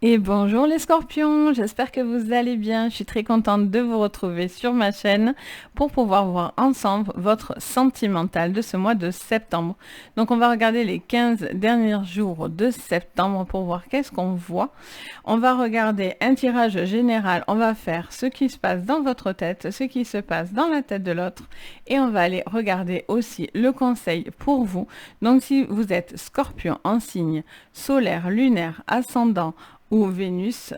Et bonjour les scorpions, j'espère que vous allez bien. Je suis très contente de vous retrouver sur ma chaîne pour pouvoir voir ensemble votre sentimental de ce mois de septembre. Donc on va regarder les 15 derniers jours de septembre pour voir qu'est-ce qu'on voit. On va regarder un tirage général, on va faire ce qui se passe dans votre tête, ce qui se passe dans la tête de l'autre et on va aller regarder aussi le conseil pour vous. Donc si vous êtes scorpion en signe solaire, lunaire, ascendant, ou Vénus,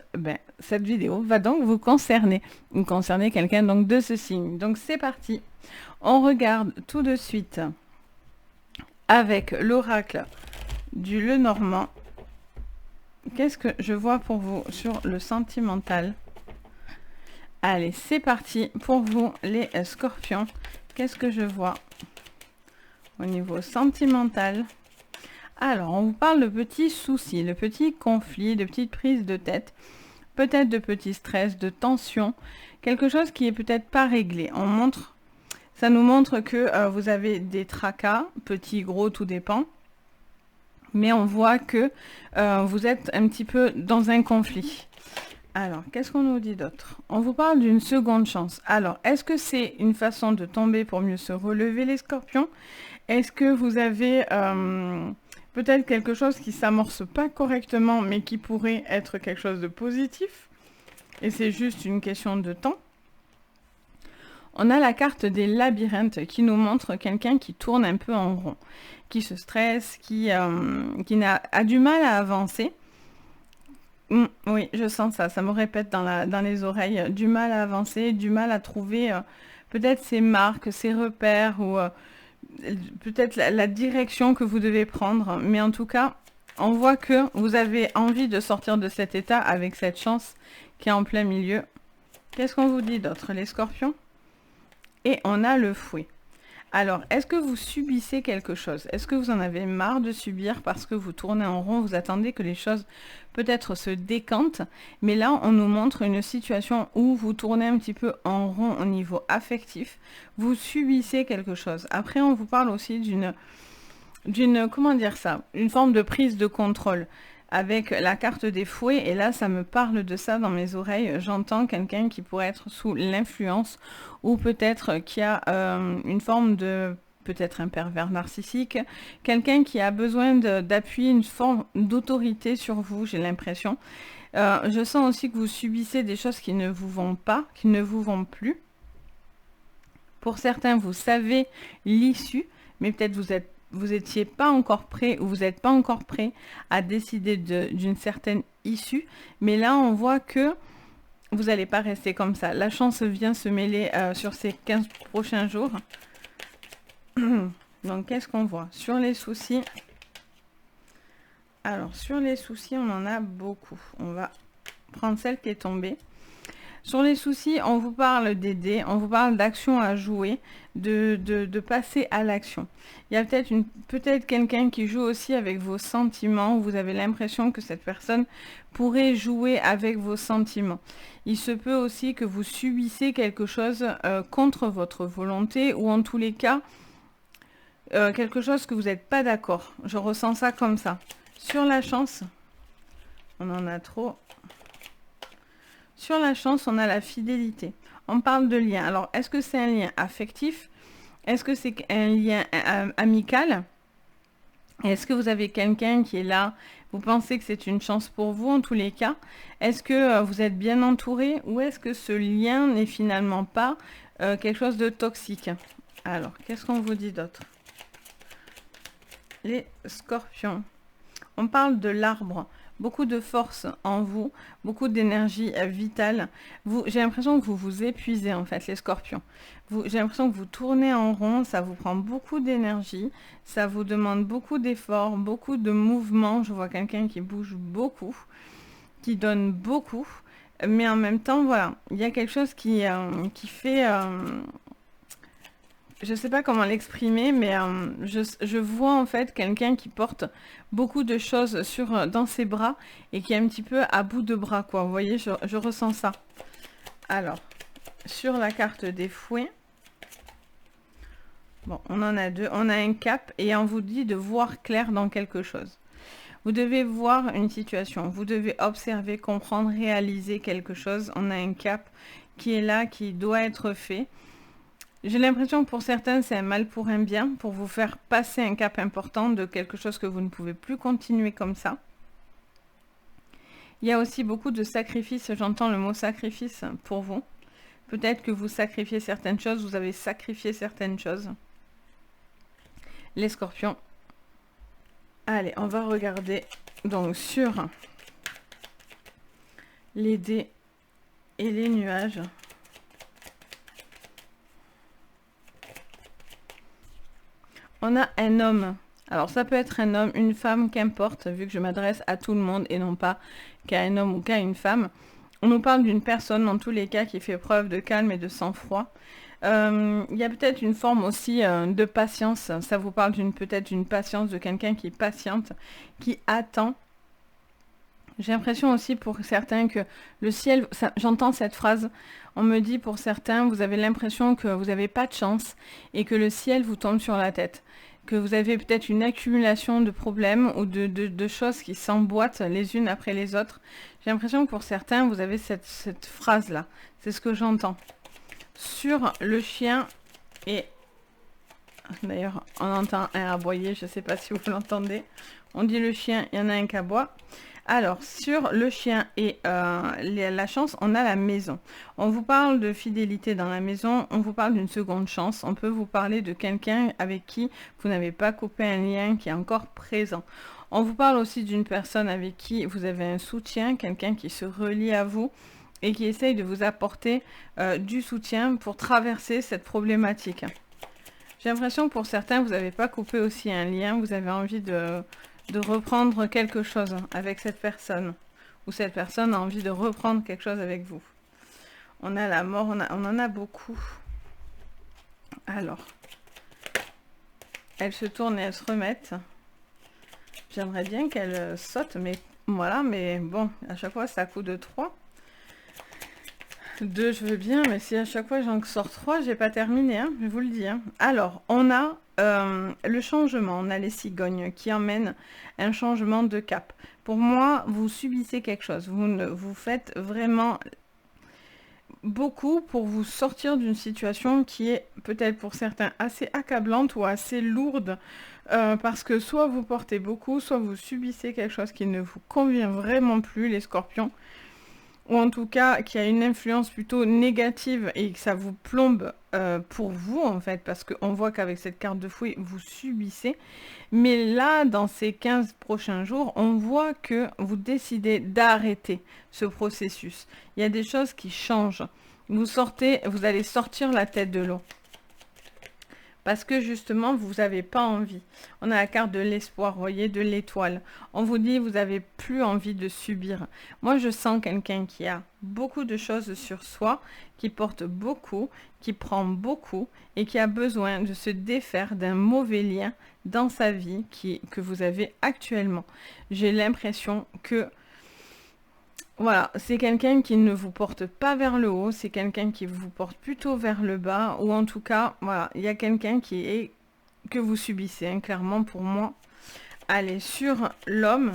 cette vidéo va donc vous concerner. Vous concernez quelqu'un donc de ce signe. Donc c'est parti. On regarde tout de suite avec l'oracle du Lenormand. Qu'est-ce que je vois pour vous sur le sentimental? Allez, c'est parti pour vous les scorpions. Qu'est-ce que je vois au niveau sentimental? Alors, on vous parle de petits soucis, de petits conflits, de petites prises de tête, peut-être de petits stress, de tensions, quelque chose qui est peut-être pas réglé. Ça nous montre que vous avez des tracas, petits, gros, tout dépend. Mais on voit que vous êtes un petit peu dans un conflit. Alors, qu'est-ce qu'on nous dit d'autre? On vous parle d'une seconde chance. Alors, est-ce que c'est une façon de tomber pour mieux se relever, les scorpions? Est-ce que vous avez peut-être quelque chose qui s'amorce pas correctement, mais qui pourrait être quelque chose de positif? Et c'est juste une question de temps. On a la carte des labyrinthes qui nous montre quelqu'un qui tourne un peu en rond, qui se stresse, qui a du mal à avancer. Oui, je sens ça, ça me répète dans les oreilles, du mal à avancer, du mal à trouver peut-être ses marques, ses repères, ou peut-être la direction que vous devez prendre. Mais en tout cas, on voit que vous avez envie de sortir de cet état avec cette chance qui est en plein milieu. Qu'est-ce qu'on vous dit d'autre, les scorpions? Et on a le fouet. Alors, est-ce que vous subissez quelque chose? Est-ce que vous en avez marre de subir parce que vous tournez en rond, vous attendez que les choses peut-être se décantent? Mais là, on nous montre une situation où vous tournez un petit peu en rond au niveau affectif. Vous subissez quelque chose. Après, on vous parle aussi comment dire ça? Une forme de prise de contrôle avec la carte des fouets. Et là, ça me parle de ça dans mes oreilles. J'entends quelqu'un qui pourrait être sous l'influence ou peut-être qui a une forme de... peut-être un pervers narcissique, quelqu'un qui a besoin d'appuyer une forme d'autorité sur vous, j'ai l'impression. Je sens aussi que vous subissez des choses qui ne vous vont pas, qui ne vous vont plus. Pour certains, vous savez l'issue, mais peut-être vous étiez pas encore prêt ou vous n'êtes pas encore prêt à décider d'une certaine issue. Mais là, on voit que vous n'allez pas rester comme ça. La chance vient se mêler sur ces 15 prochains jours. Donc, qu'est-ce qu'on voit? Sur les soucis. Alors, sur les soucis, on en a beaucoup. On va prendre celle qui est tombée. Sur les soucis, on vous parle d'aider, on vous parle d'action à jouer, de passer à l'action. Il y a peut-être quelqu'un qui joue aussi avec vos sentiments, où vous avez l'impression que cette personne pourrait jouer avec vos sentiments. Il se peut aussi que vous subissez quelque chose contre votre volonté, ou en tous les cas, quelque chose que vous n'êtes pas d'accord. Je ressens ça comme ça. Sur la chance, on en a trop. Sur la chance, on a la fidélité. On parle de lien. Alors, est-ce que c'est un lien affectif? Est-ce que c'est un lien amical? Est-ce que vous avez quelqu'un qui est là? Vous pensez que c'est une chance pour vous en tous les cas? Est-ce que vous êtes bien entouré? Ou est-ce que ce lien n'est finalement pas quelque chose de toxique? Alors, qu'est-ce qu'on vous dit d'autre? Les scorpions. On parle de l'arbre. Beaucoup de force en vous, beaucoup d'énergie vitale. J'ai l'impression que vous vous épuisez en fait, les scorpions. J'ai l'impression que vous tournez en rond, ça vous prend beaucoup d'énergie, ça vous demande beaucoup d'efforts, beaucoup de mouvements. Je vois quelqu'un qui bouge beaucoup, qui donne beaucoup. Mais en même temps, voilà, il y a quelque chose qui fait... je ne sais pas comment l'exprimer, mais je vois en fait quelqu'un qui porte beaucoup de choses dans ses bras et qui est un petit peu à bout de bras, quoi. Vous voyez, je ressens ça. Alors, sur la carte des fouets, bon, on en a deux. On a un cap et on vous dit de voir clair dans quelque chose. Vous devez voir une situation, vous devez observer, comprendre, réaliser quelque chose. On a un cap qui est là, qui doit être fait. J'ai l'impression que pour certains, c'est un mal pour un bien, pour vous faire passer un cap important de quelque chose que vous ne pouvez plus continuer comme ça. Il y a aussi beaucoup de sacrifices, j'entends le mot sacrifice pour vous. Peut-être que vous sacrifiez certaines choses, vous avez sacrifié certaines choses. Les scorpions. Allez, on va regarder donc sur les dés et les nuages. On a un homme. Alors ça peut être un homme, une femme, qu'importe, vu que je m'adresse à tout le monde et non pas qu'à un homme ou qu'à une femme. On nous parle d'une personne, dans tous les cas, qui fait preuve de calme et de sang-froid. Il y a peut-être une forme aussi de patience. Ça vous parle peut-être d'une patience, de quelqu'un qui est patiente, qui attend. J'ai l'impression aussi pour certains que le ciel, j'entends cette phrase, on me dit pour certains, vous avez l'impression que vous n'avez pas de chance et que le ciel vous tombe sur la tête. Que vous avez peut-être une accumulation de problèmes ou de choses qui s'emboîtent les unes après les autres. J'ai l'impression que pour certains, vous avez cette phrase-là. C'est ce que j'entends. Sur le chien et... D'ailleurs, on entend un aboyer, je ne sais pas si vous l'entendez. On dit le chien, il y en a un qui aboie. Alors, sur le chien et la chance, on a la maison. On vous parle de fidélité dans la maison, on vous parle d'une seconde chance. On peut vous parler de quelqu'un avec qui vous n'avez pas coupé un lien, qui est encore présent. On vous parle aussi d'une personne avec qui vous avez un soutien, quelqu'un qui se relie à vous et qui essaye de vous apporter du soutien pour traverser cette problématique. J'ai l'impression que pour certains, vous n'avez pas coupé aussi un lien, vous avez envie de reprendre quelque chose avec cette personne. Ou cette personne a envie de reprendre quelque chose avec vous. On a la mort, on en a beaucoup. Alors, elles se tournent et elles se remettent. J'aimerais bien qu'elles sautent, mais voilà, mais bon, à chaque fois, c'est à coup de 3. 2, je veux bien, mais si à chaque fois j'en sors 3, j'ai pas terminé, hein, je vous le dis. Hein. Alors, on a le changement, on a les cigognes qui emmènent un changement de cap. Pour moi, vous subissez quelque chose, vous faites vraiment beaucoup pour vous sortir d'une situation qui est peut-être pour certains assez accablante ou assez lourde, parce que soit vous portez beaucoup, soit vous subissez quelque chose qui ne vous convient vraiment plus, les scorpions. Ou en tout cas qui a une influence plutôt négative et que ça vous plombe pour vous en fait, parce qu'on voit qu'avec cette carte de fouet, vous subissez. Mais là, dans ces 15 prochains jours, on voit que vous décidez d'arrêter ce processus. Il y a des choses qui changent. Vous allez sortir la tête de l'eau. Parce que justement, vous n'avez pas envie. On a la carte de l'espoir, vous voyez, de l'étoile. On vous dit, vous n'avez plus envie de subir. Moi, je sens quelqu'un qui a beaucoup de choses sur soi, qui porte beaucoup, qui prend beaucoup et qui a besoin de se défaire d'un mauvais lien dans sa vie que vous avez actuellement. J'ai l'impression que voilà, c'est quelqu'un qui ne vous porte pas vers le haut, c'est quelqu'un qui vous porte plutôt vers le bas, ou en tout cas, voilà, il y a quelqu'un que vous subissez, hein, clairement pour moi. Allez, sur l'homme,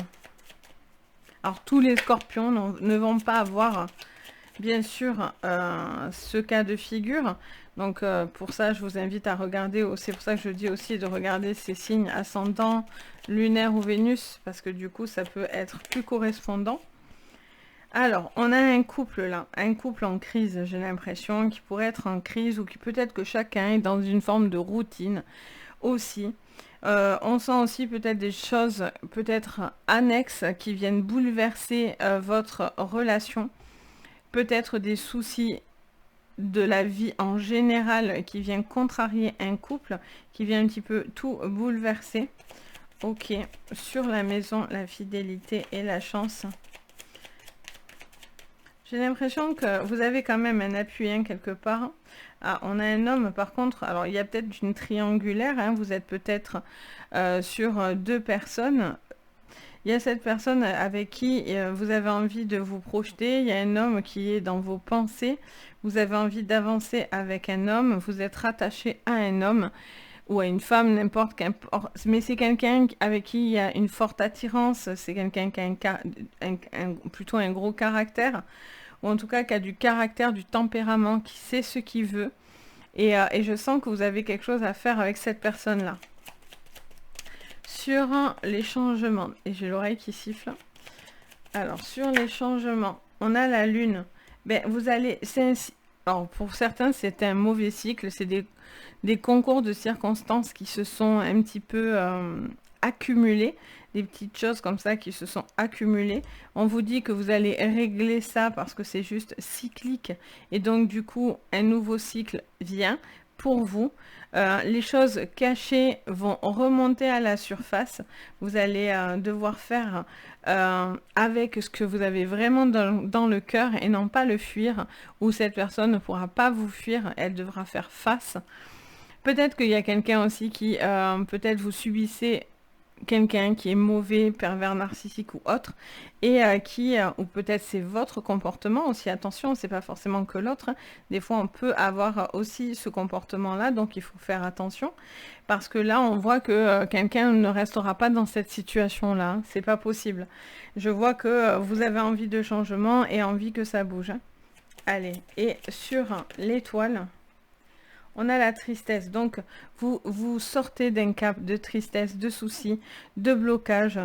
alors tous les scorpions ne vont pas avoir, bien sûr, ce cas de figure. Donc pour ça, je vous invite à regarder, c'est pour ça que je dis aussi de regarder ces signes ascendants, lunaire ou Vénus, parce que du coup, ça peut être plus correspondant. Alors, on a un couple là, un couple en crise, j'ai l'impression, qui pourrait être en crise ou qui peut-être que chacun est dans une forme de routine aussi. On sent aussi peut-être des choses peut-être annexes qui viennent bouleverser votre relation. Peut-être des soucis de la vie en général qui viennent contrarier un couple, qui vient un petit peu tout bouleverser. Ok, sur la maison, la fidélité et la chance. J'ai l'impression que vous avez quand même un appui hein, quelque part. Ah, on a un homme par contre, alors il y a peut-être une triangulaire, hein, vous êtes peut-être sur 2 personnes. Il y a cette personne avec qui vous avez envie de vous projeter, il y a un homme qui est dans vos pensées, vous avez envie d'avancer avec un homme, vous êtes rattaché à un homme. ou à une femme, n'importe, qu'importe. Mais c'est quelqu'un avec qui il y a une forte attirance, c'est quelqu'un qui a plutôt un gros caractère, ou en tout cas qui a du caractère, du tempérament, qui sait ce qu'il veut. Et je sens que vous avez quelque chose à faire avec cette personne-là. Sur les changements, et j'ai l'oreille qui siffle. Alors, sur les changements, on a la lune. Ben, vous allez... Alors, pour certains, c'est un mauvais cycle. C'est des concours de circonstances qui se sont un petit peu accumulés. Des petites choses comme ça qui se sont accumulées. On vous dit que vous allez régler ça parce que c'est juste cyclique. Et donc, du coup, un nouveau cycle vient pour vous. Les choses cachées vont remonter à la surface. Vous allez devoir faire avec ce que vous avez vraiment dans le cœur et non pas le fuir, ou cette personne ne pourra pas vous fuir, elle devra faire face. Peut-être qu'il y a quelqu'un aussi qui, peut-être vous subissez quelqu'un qui est mauvais, pervers, narcissique ou autre, et ou peut-être c'est votre comportement aussi, attention, c'est pas forcément que l'autre, hein. Des fois on peut avoir aussi ce comportement-là, donc il faut faire attention, parce que là on voit que quelqu'un ne restera pas dans cette situation-là, hein. C'est pas possible. Je vois que vous avez envie de changement et envie que ça bouge, hein. Allez, et sur l'étoile, on a la tristesse. Donc, vous sortez d'un cap de tristesse, de soucis, de blocage,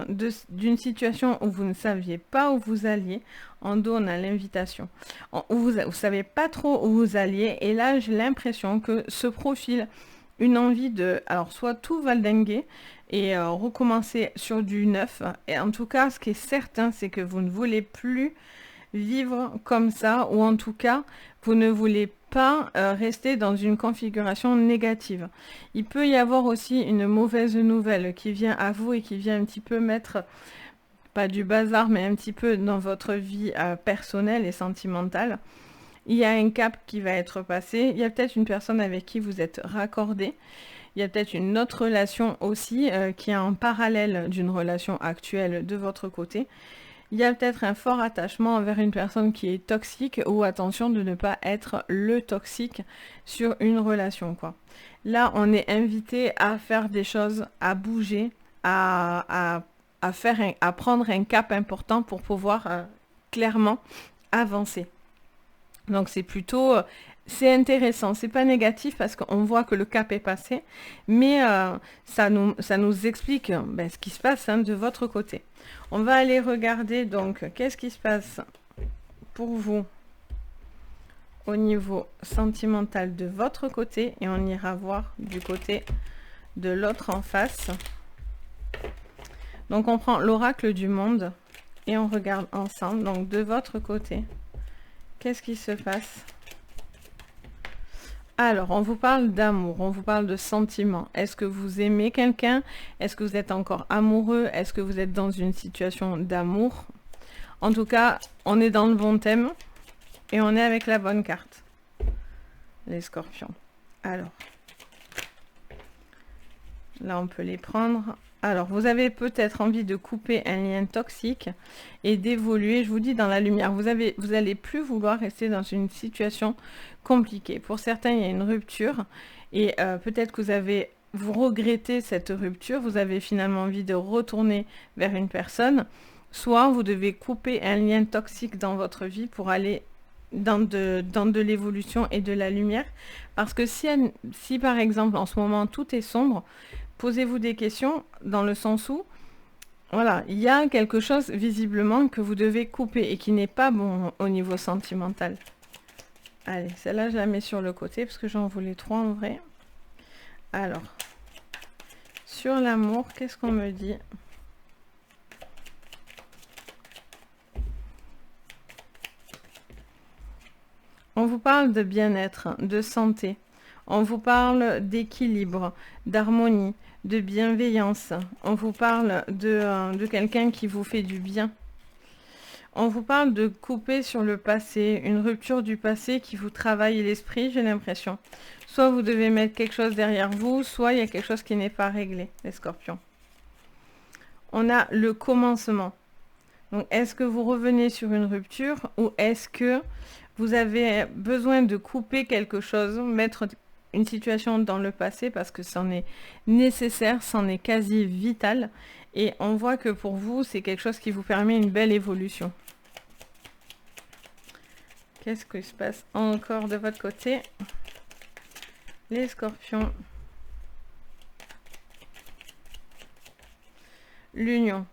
d'une situation où vous ne saviez pas où vous alliez. En dos, on a l'invitation. Vous ne savez pas trop où vous alliez. Et là, j'ai l'impression que ce profil, une envie de... Alors, soit tout valdinguer et recommencer sur du neuf. Et en tout cas, ce qui est certain, c'est que vous ne voulez plus vivre comme ça, ou en tout cas, vous ne voulez pas rester dans une configuration négative. Il peut y avoir aussi une mauvaise nouvelle qui vient à vous et qui vient un petit peu mettre, pas du bazar, mais un petit peu dans votre vie personnelle et sentimentale. Il y a un cap qui va être passé. Il y a peut-être une personne avec qui vous êtes raccordé. Il y a peut-être une autre relation aussi qui est en parallèle d'une relation actuelle de votre côté. Il y a peut-être un fort attachement envers une personne qui est toxique, ou attention de ne pas être le toxique sur une relation, quoi. Là, on est invité à faire des choses, à bouger, à prendre un cap important pour pouvoir clairement avancer. Donc c'est plutôt... c'est intéressant, c'est pas négatif parce qu'on voit que le cap est passé, mais ça nous explique ce qui se passe, hein, de votre côté. On va aller regarder donc qu'est-ce qui se passe pour vous au niveau sentimental de votre côté, et on ira voir du côté de l'autre en face. Donc on prend l'oracle du monde et on regarde ensemble. Donc de votre côté, qu'est-ce qui se passe? Alors, on vous parle d'amour, on vous parle de sentiments. Est-ce que vous aimez quelqu'un? Est-ce que vous êtes encore amoureux? Est-ce que vous êtes dans une situation d'amour? En tout cas, on est dans le bon thème et on est avec la bonne carte. Les scorpions. Alors, là, on peut les prendre. Alors, vous avez peut-être envie de couper un lien toxique et d'évoluer, je vous dis, dans la lumière. Vous allez plus vouloir rester dans une situation compliquée. Pour certains, il y a une rupture et peut-être que vous regrettez cette rupture. Vous avez finalement envie de retourner vers une personne. Soit vous devez couper un lien toxique dans votre vie pour aller dans de l'évolution et de la lumière. Parce que si par exemple, en ce moment, tout est sombre, posez-vous des questions dans le sens où, voilà, il y a quelque chose visiblement que vous devez couper et qui n'est pas bon au niveau sentimental. Allez, celle-là, je la mets sur le côté parce que j'en voulais 3 en vrai. Alors, sur l'amour, qu'est-ce qu'on me dit? On vous parle de bien-être, de santé. On vous parle d'équilibre, d'harmonie, de bienveillance. On vous parle de quelqu'un qui vous fait du bien. On vous parle de couper sur le passé, une rupture du passé qui vous travaille l'esprit, j'ai l'impression. Soit vous devez mettre quelque chose derrière vous, soit il y a quelque chose qui n'est pas réglé, les scorpions. On a le commencement. Donc, est-ce que vous revenez sur une rupture ou est-ce que vous avez besoin de couper quelque chose, mettre une situation dans le passé parce que c'en est nécessaire, c'en est quasi vital. Et on voit que pour vous, c'est quelque chose qui vous permet une belle évolution. Qu'est-ce qui se passe encore de votre côté? Les scorpions. L'union.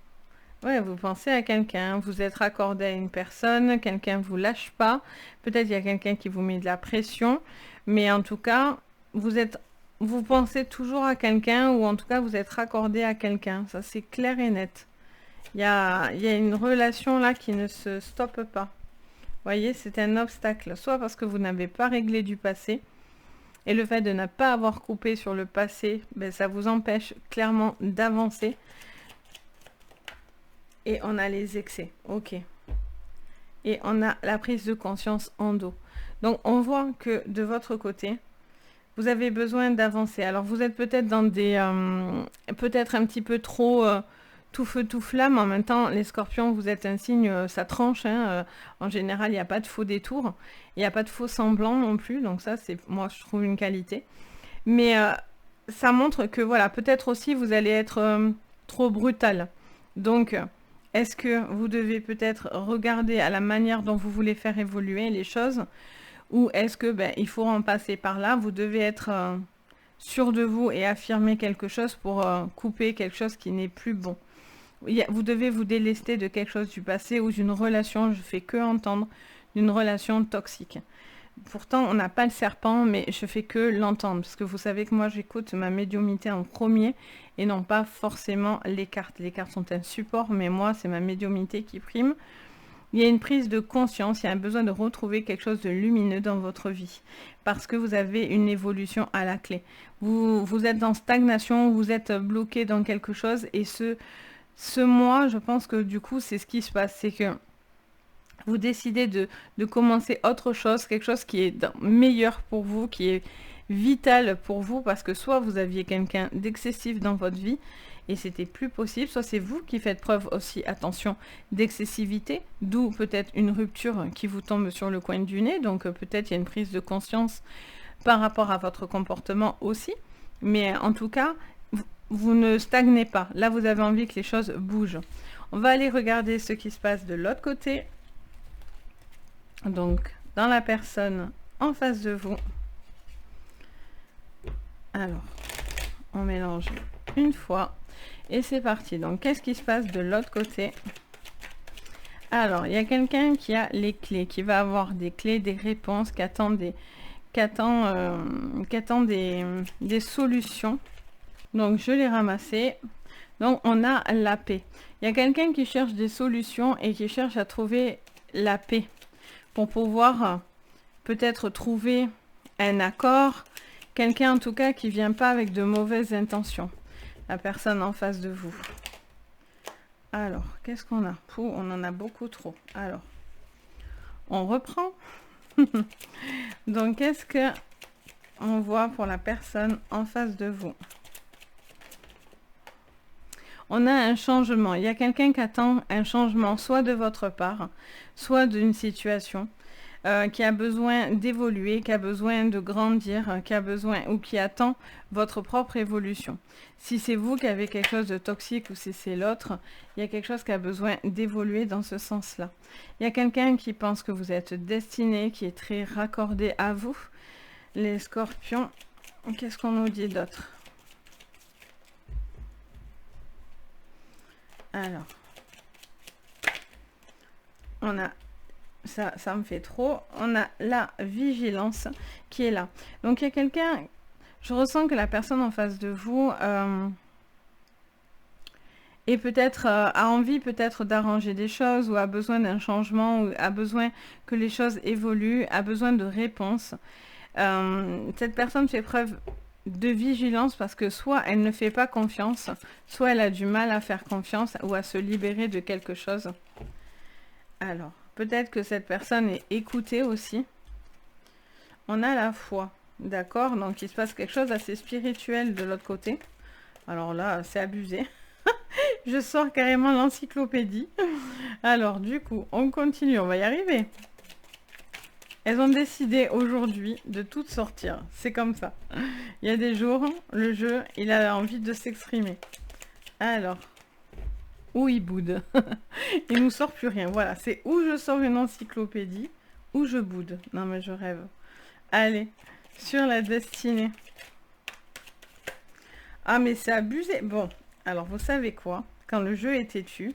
Ouais, vous pensez à quelqu'un, vous êtes raccordé à une personne, quelqu'un vous lâche pas. Peut-être il y a quelqu'un qui vous met de la pression, mais en tout cas, vous pensez toujours à quelqu'un ou en tout cas vous êtes raccordé à quelqu'un. Ça c'est clair et net. Il y a une relation là qui ne se stoppe pas. Vous voyez, c'est un obstacle, soit parce que vous n'avez pas réglé du passé, et le fait de ne pas avoir coupé sur le passé, ben, ça vous empêche clairement d'avancer. Et on a les excès, ok. Et on a la prise de conscience en dos. Donc on voit que de votre côté, vous avez besoin d'avancer. Alors vous êtes peut-être dans des... peut-être un petit peu trop tout feu, tout flamme. En même temps, les scorpions, vous êtes un signe, ça tranche. Hein, en général, il n'y a pas de faux détours. Il n'y a pas de faux semblants non plus. Donc ça, c'est moi, je trouve une qualité. Mais ça montre que, voilà, peut-être aussi, vous allez être trop brutal. Donc... est-ce que vous devez peut-être regarder à la manière dont vous voulez faire évoluer les choses, ou est-ce que il faut en passer par là, vous devez être sûr de vous et affirmer quelque chose pour couper quelque chose qui n'est plus bon. Vous devez vous délester de quelque chose du passé ou d'une relation, je fais que entendre, d'une relation toxique. Pourtant, on n'a pas le serpent, mais je fais que l'entendre. Parce que vous savez que moi, j'écoute ma médiumnité en premier et non pas forcément les cartes. Les cartes sont un support, mais moi, c'est ma médiumnité qui prime. Il y a une prise de conscience, il y a un besoin de retrouver quelque chose de lumineux dans votre vie. Parce que vous avez une évolution à la clé. Vous êtes en stagnation, vous êtes bloqué dans quelque chose. Et ce mois, je pense que du coup, c'est ce qui se passe. C'est que vous décidez de commencer autre chose, quelque chose qui est meilleur pour vous, qui est vital pour vous, parce que soit vous aviez quelqu'un d'excessif dans votre vie, et c'était plus possible, soit c'est vous qui faites preuve aussi, attention, d'excessivité, d'où peut-être une rupture qui vous tombe sur le coin du nez, donc peut-être il y a une prise de conscience par rapport à votre comportement aussi, mais en tout cas, vous ne stagnez pas, là vous avez envie que les choses bougent. On va aller regarder ce qui se passe de l'autre côté. Donc, dans la personne en face de vous. Alors, on mélange une fois. Et c'est parti. Donc, qu'est-ce qui se passe de l'autre côté? Alors, il y a quelqu'un qui a les clés, qui va avoir des clés, des réponses, qui attend des solutions. Donc, je l'ai ramassé. Donc, on a la paix. Il y a quelqu'un qui cherche des solutions et qui cherche à trouver la paix, pour pouvoir peut-être trouver un accord, quelqu'un en tout cas qui vient pas avec de mauvaises intentions, la personne en face de vous. Alors, qu'est-ce qu'on a? Pouh, on en a beaucoup trop. Alors, on reprend. Donc, qu'est-ce que on voit pour la personne en face de vous? On a un changement. Il y a quelqu'un qui attend un changement, soit de votre part, soit d'une situation, qui a besoin d'évoluer, qui a besoin de grandir, qui a besoin ou qui attend votre propre évolution. Si c'est vous qui avez quelque chose de toxique ou si c'est l'autre, il y a quelque chose qui a besoin d'évoluer dans ce sens-là. Il y a quelqu'un qui pense que vous êtes destiné, qui est très raccordé à vous. Les scorpions, qu'est-ce qu'on nous dit d'autre? Alors, on a, ça me fait trop, on a la vigilance qui est là. Donc, il y a quelqu'un, je ressens que la personne en face de vous est peut-être, a envie peut-être d'arranger des choses ou a besoin d'un changement ou a besoin que les choses évoluent, a besoin de réponses. Cette personne fait preuve de vigilance parce que soit elle ne fait pas confiance, soit elle a du mal à faire confiance ou à se libérer de quelque chose. Alors, peut-être que cette personne est écoutée aussi. On a la foi, d'accord? Donc, il se passe quelque chose d'assez spirituel de l'autre côté. Alors là, c'est abusé. Je sors carrément l'encyclopédie. Alors, du coup, on continue, on va y arriver. Elles ont décidé aujourd'hui de toutes sortir. C'est comme ça. Il y a des jours, le jeu, il a envie de s'exprimer. Alors, où il boude. Il nous sort plus rien. Voilà, c'est où je sors une encyclopédie, où je boude. Non mais je rêve. Allez, sur la destinée. Ah mais c'est abusé. Bon, alors vous savez quoi? Quand le jeu est têtu,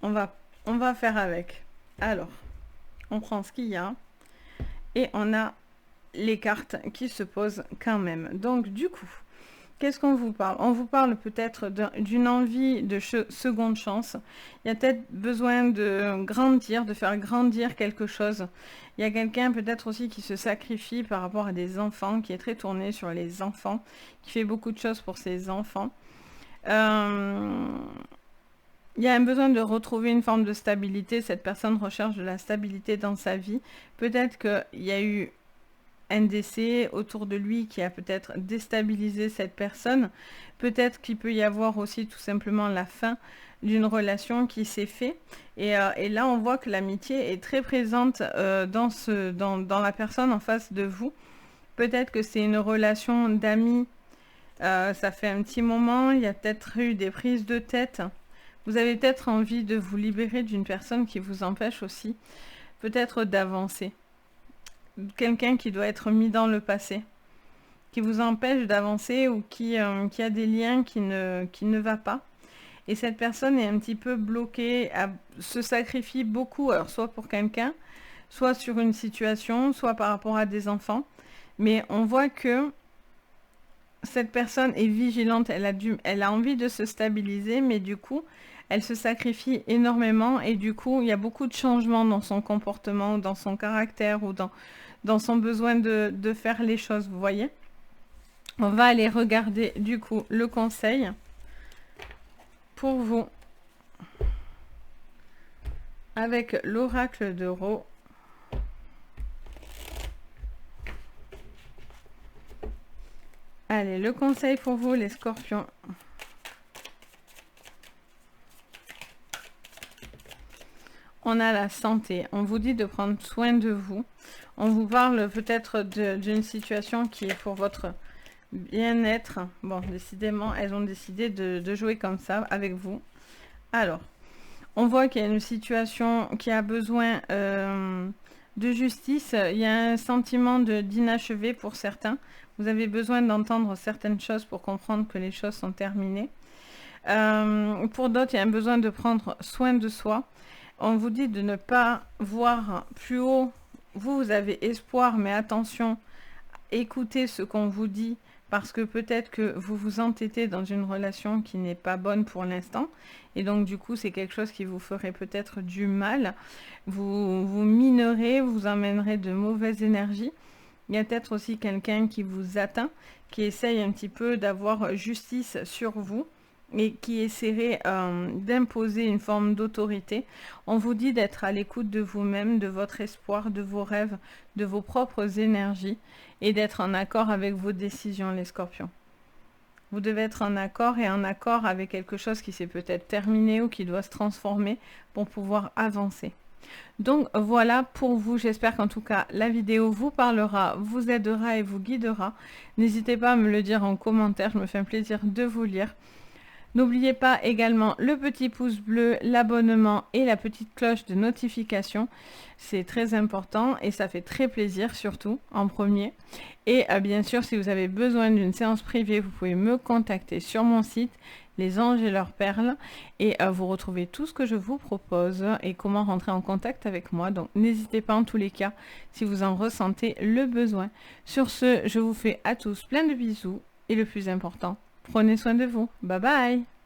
on va faire avec. Alors, on prend ce qu'il y a. Et on a les cartes qui se posent quand même. Donc du coup, qu'est-ce qu'on vous parle? On vous parle peut-être d'une envie de seconde chance. Il y a peut-être besoin de grandir, de faire grandir quelque chose. Il y a quelqu'un peut-être aussi qui se sacrifie par rapport à des enfants, qui est très tourné sur les enfants, qui fait beaucoup de choses pour ses enfants. Il y a un besoin de retrouver une forme de stabilité. Cette personne recherche de la stabilité dans sa vie. Peut-être qu'il y a eu un décès autour de lui qui a peut-être déstabilisé cette personne. Peut-être qu'il peut y avoir aussi tout simplement la fin d'une relation qui s'est faite. Et là, on voit que l'amitié est très présente dans la personne en face de vous. Peut-être que c'est une relation d'amis. Ça fait un petit moment. Il y a peut-être eu des prises de tête. Vous avez peut-être envie de vous libérer d'une personne qui vous empêche aussi peut-être d'avancer. Quelqu'un qui doit être mis dans le passé, qui vous empêche d'avancer ou qui a des liens qui ne va pas. Et cette personne est un petit peu bloquée, se sacrifie beaucoup, alors soit pour quelqu'un, soit sur une situation, soit par rapport à des enfants. Mais on voit que cette personne est vigilante, elle a envie de se stabiliser, mais du coup, elle se sacrifie énormément et du coup, il y a beaucoup de changements dans son comportement, dans son caractère ou dans son besoin de faire les choses, vous voyez. On va aller regarder du coup le conseil pour vous avec l'oracle de Ro. Allez, le conseil pour vous les scorpions. On a la santé. On vous dit de prendre soin de vous. On vous parle peut-être d'une situation qui est pour votre bien-être. Bon, décidément, elles ont décidé de jouer comme ça avec vous. Alors, on voit qu'il y a une situation qui a besoin de justice. Il y a un sentiment d'inachevé pour certains. Vous avez besoin d'entendre certaines choses pour comprendre que les choses sont terminées. Pour d'autres, il y a un besoin de prendre soin de soi. On vous dit de ne pas voir plus haut. Vous avez espoir, mais attention, écoutez ce qu'on vous dit, parce que peut-être que vous vous entêtez dans une relation qui n'est pas bonne pour l'instant. Et donc, du coup, c'est quelque chose qui vous ferait peut-être du mal. Vous minerez, vous emmènerez de mauvaises énergies. Il y a peut-être aussi quelqu'un qui vous atteint, qui essaye un petit peu d'avoir justice sur vous et qui essaierait d'imposer une forme d'autorité. On vous dit d'être à l'écoute de vous-même, de votre espoir, de vos rêves, de vos propres énergies et d'être en accord avec vos décisions, les scorpions. Vous devez être en accord et en accord avec quelque chose qui s'est peut-être terminé ou qui doit se transformer pour pouvoir avancer. Donc voilà pour vous, j'espère qu'en tout cas la vidéo vous parlera, vous aidera et vous guidera. N'hésitez pas à me le dire en commentaire, je me fais un plaisir de vous lire. N'oubliez pas également le petit pouce bleu, l'abonnement et la petite cloche de notification. C'est très important et ça fait très plaisir surtout en premier. Et bien sûr, si vous avez besoin d'une séance privée, vous pouvez me contacter sur mon site Les Anges et leurs perles et vous retrouvez tout ce que je vous propose et comment rentrer en contact avec moi. Donc n'hésitez pas en tous les cas si vous en ressentez le besoin. Sur ce, je vous fais à tous plein de bisous et le plus important, prenez soin de vous. Bye bye!